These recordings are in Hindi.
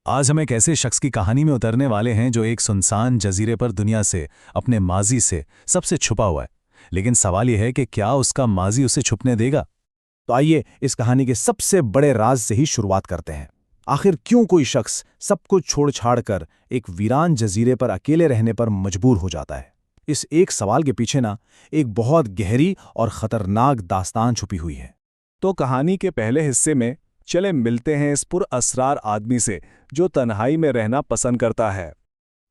आज हम एक ऐसे शख्स की कहानी में उतरने वाले हैं जो एक सुनसान जजीरे पर दुनिया से, अपने माजी से सबसे छुपा हुआ है। लेकिन सवाल यह है कि क्या उसका माजी उसे छुपने देगा। तो आइए इस कहानी के सबसे बड़े राज से ही शुरुआत करते हैं। आखिर क्यों कोई शख्स सब कुछ छोड़ छाड़ कर एक वीरान जजीरे पर अकेले रहने पर मजबूर हो जाता है? इस एक सवाल के पीछे ना एक बहुत गहरी और खतरनाक दास्तान छुपी हुई है। तो कहानी के पहले हिस्से में चले मिलते हैं इस पुरअसरार आदमी से जो तन्हाई में रहना पसंद करता है।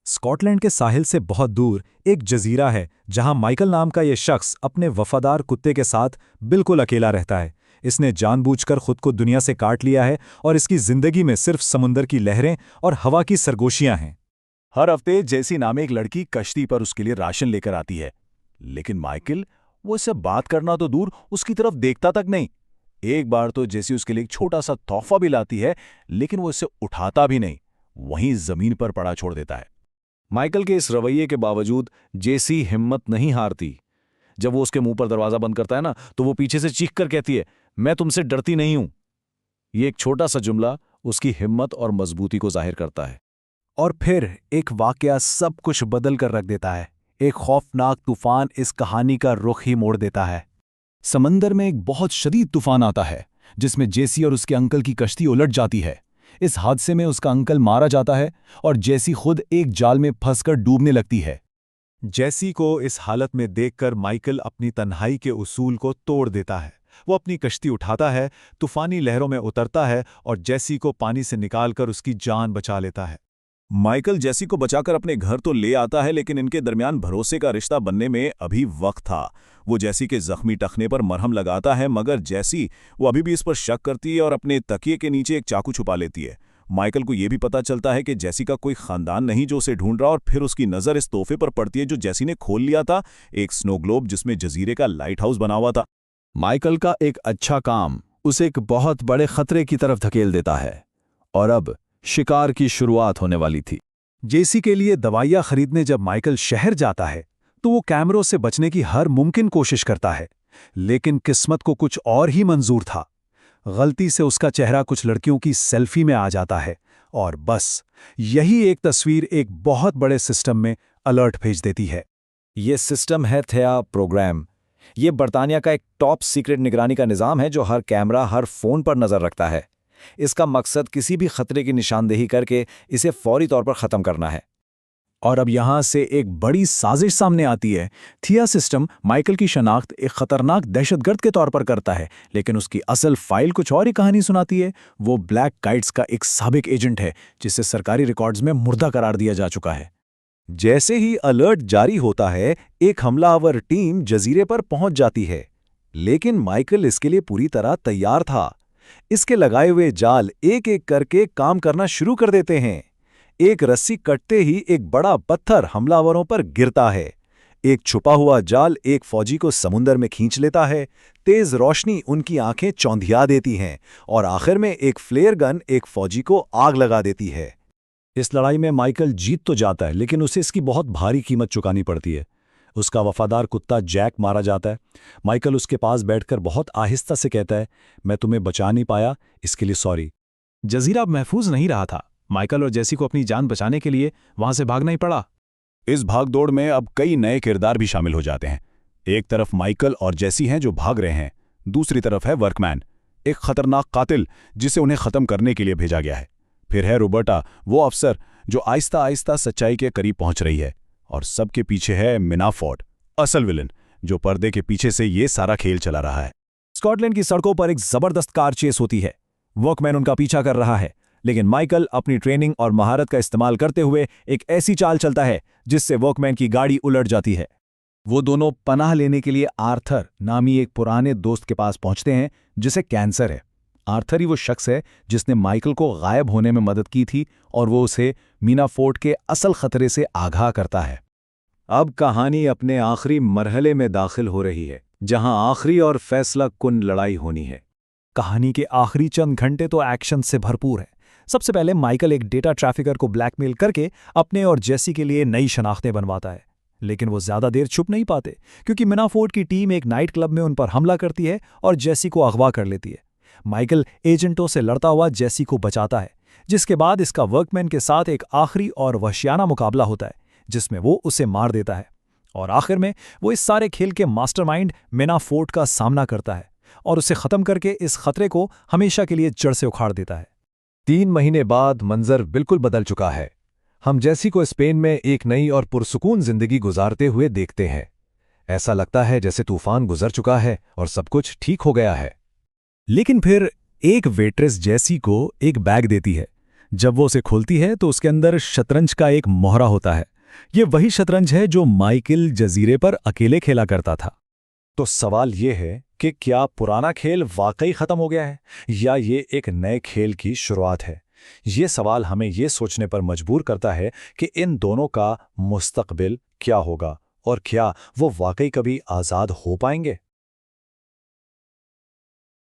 स्कॉटलैंड के साहिल से बहुत दूर एक जजीरा है जहां माइकल नाम का यह शख्स अपने वफादार कुत्ते के साथ बिल्कुल अकेला रहता है। इसने जानबूझकर खुद को दुनिया से काट लिया है और इसकी जिंदगी में सिर्फ समुंदर की लहरें और हवा की सरगोशियां हैं। हर हफ्ते जैसी नामे एक लड़की कश्ती पर उसके लिए राशन लेकर आती है, लेकिन माइकल वो इससे बात करना तो दूर उसकी तरफ देखता तक नहीं। एक बार तो जैसी उसके लिए एक छोटा सा तोहफा भी लाती है, लेकिन वो इसे उठाता भी नहीं, वहीं जमीन पर पड़ा छोड़ देता है। माइकल के इस रवैये के बावजूद जेसी हिम्मत नहीं हारती। जब वो उसके मुंह पर दरवाजा बंद करता है ना, तो वो पीछे से चीख कर कहती है, मैं तुमसे डरती नहीं हूं। ये एक छोटा सा जुमला उसकी हिम्मत और मजबूती को जाहिर करता है। और फिर एक वाकया सब कुछ बदल कर रख देता है। एक खौफनाक तूफान इस कहानी का रुख ही मोड़ देता है। समंदर में एक बहुत शदीद तूफान आता है जिसमें जेसी और उसके अंकल की कश्ती उलट जाती है। इस हादसे में उसका अंकल मारा जाता है और जेसी खुद एक जाल में फंसकर डूबने लगती है। जेसी को इस हालत में देखकर माइकल अपनी तन्हाई के उसूल को तोड़ देता है। वो अपनी कश्ती उठाता है, तूफानी लहरों में उतरता है और जेसी को पानी से निकालकर उसकी जान बचा लेता है। माइकल जेसी को बचाकर अपने घर तो ले आता है, लेकिन इनके दरमियान भरोसे का रिश्ता बनने में अभी वक्त था। वो जेसी के जख्मी टखने पर मरहम लगाता है, मगर जेसी वो अभी भी इस पर शक करती है और अपने तकिए के नीचे एक चाकू छुपा लेती है। माइकल को यह भी पता चलता है कि जेसी का कोई खानदान नहीं जो उसे ढूंढ रहा, और फिर उसकी नज़र इस तोहफे पर पड़ती है जो जेसी ने खोल लिया था, एक स्नो ग्लोब जिसमें जजीरे का लाइट हाउस बना हुआ था। माइकल का एक अच्छा काम उसे एक बहुत बड़े खतरे की तरफ धकेल देता है और अब शिकार की शुरुआत होने वाली थी। जेसी के लिए दवाइयां खरीदने जब माइकल शहर जाता है तो वो कैमरों से बचने की हर मुमकिन कोशिश करता है, लेकिन किस्मत को कुछ और ही मंजूर था। गलती से उसका चेहरा कुछ लड़कियों की सेल्फी में आ जाता है और बस यही एक तस्वीर एक बहुत बड़े सिस्टम में अलर्ट भेज देती है। ये सिस्टम है थिया प्रोग्राम। ये बरतानिया का एक टॉप सीक्रेट निगरानी का निज़ाम है जो हर कैमरा, हर फोन पर नज़र रखता है। इसका मकसद किसी भी खतरे की निशानदेही करके इसे फौरी तौर पर ख़त्म करना है। और अब यहां से एक बड़ी साजिश सामने आती है। थिया सिस्टम माइकल की शनाख्त एक खतरनाक दहशतगर्द के तौर पर करता है, लेकिन उसकी असल फाइल कुछ और ही कहानी सुनाती है। वो ब्लैक काइट्स का एक साबिक एजेंट है जिसे सरकारी रिकॉर्ड्स में मुर्दा करार दिया जा चुका है। जैसे ही अलर्ट जारी होता है, एक हमलावर टीम जजीरे पर पहुंच जाती है, लेकिन माइकल इसके लिए पूरी तरह तैयार था। इसके लगाए हुए जाल एक एक करके काम करना शुरू कर देते हैं। एक रस्सी कटते ही एक बड़ा पत्थर हमलावरों पर गिरता है। एक छुपा हुआ जाल एक फौजी को समुंदर में खींच लेता है। तेज रोशनी उनकी आंखें चौंधिया देती हैं और आखिर में एक फ्लेयर गन एक फौजी को आग लगा देती है। इस लड़ाई में माइकल जीत तो जाता है, लेकिन उसे इसकी बहुत भारी कीमत चुकानी पड़ती है। उसका वफादार कुत्ता जैक मारा जाता है। माइकल उसके पास बैठकर बहुत आहिस्ता से कहता है, मैं तुम्हें बचा नहीं पाया, इसके लिए सॉरी। जजीरा अब महफूज नहीं रहा था। माइकल और जेसी को अपनी जान बचाने के लिए वहां से भागना ही पड़ा। इस भागदौड़ में अब कई नए किरदार भी शामिल हो जाते हैं। एक तरफ माइकल और जेसी हैं जो भाग रहे हैं, दूसरी तरफ है वर्कमैन, एक खतरनाक कातिल जिसे उन्हें खत्म करने के लिए भेजा गया है। फिर है रोबर्टा, वो अफसर जो आहिस्ता आहिस्ता सच्चाई के करीब पहुंच रही है, और सबके पीछे है मिनाफोर्ड, असल विलन जो पर्दे के पीछे से ये सारा खेल चला रहा है। स्कॉटलैंड की सड़कों पर एक जबरदस्त कार चेस होती है। वर्कमैन उनका पीछा कर रहा है, लेकिन माइकल अपनी ट्रेनिंग और महारत का इस्तेमाल करते हुए एक ऐसी चाल चलता है जिससे वर्कमैन की गाड़ी उलट जाती है। वो दोनों पनाह लेने के लिए आर्थर नामी एक पुराने दोस्त के पास पहुंचते हैं जिसे कैंसर है। आर्थर ही वो शख्स है जिसने माइकल को गायब होने में मदद की थी और वो उसे मिनाफोर्ड के असल खतरे से आगाह करता है। अब कहानी अपने आखिरी मरहले में दाखिल हो रही है, जहां आखिरी और फैसला कुन लड़ाई होनी है। कहानी के आखिरी चंद घंटे तो एक्शन से भरपूर है। सबसे पहले माइकल एक डेटा ट्रैफिकर को ब्लैकमेल करके अपने और जेसी के लिए नई शनाख्तें बनवाता है, लेकिन वो ज्यादा देर छुप नहीं पाते क्योंकि मिनाफोर्ड की टीम एक नाइट क्लब में उन पर हमला करती है और जेसी को अगवा कर लेती है। माइकल एजेंटों से लड़ता हुआ जेसी को बचाता है। जिसके बाद इसका वर्कमैन के साथ एक आखिरी और वहशियाना मुकाबला होता है जिसमें वो उसे मार देता है। और आखिर में वो इस सारे खेल के मास्टरमाइंड मेनाफोर्ट का सामना करता है और उसे ख़त्म करके इस खतरे को हमेशा के लिए जड़ से उखाड़ देता है। 3 महीने बाद मंजर बिल्कुल बदल चुका है। हम जेसी को स्पेन में एक नई और पुरसुकून जिंदगी गुजारते हुए देखते हैं। ऐसा लगता है जैसे तूफान गुजर चुका है और सब कुछ ठीक हो गया है। लेकिन फिर एक वेट्रेस जेसी को एक बैग देती है। जब वो उसे खोलती है तो उसके अंदर शतरंज का एक मोहरा होता है। ये वही शतरंज है जो माइकल जजीरे पर अकेले खेला करता था। तो सवाल ये है कि क्या पुराना खेल वाकई खत्म हो गया है या ये एक नए खेल की शुरुआत है? ये सवाल हमें ये सोचने पर मजबूर करता है कि इन दोनों का मुस्तकबिल क्या होगा और क्या वो वाकई कभी आज़ाद हो पाएंगे।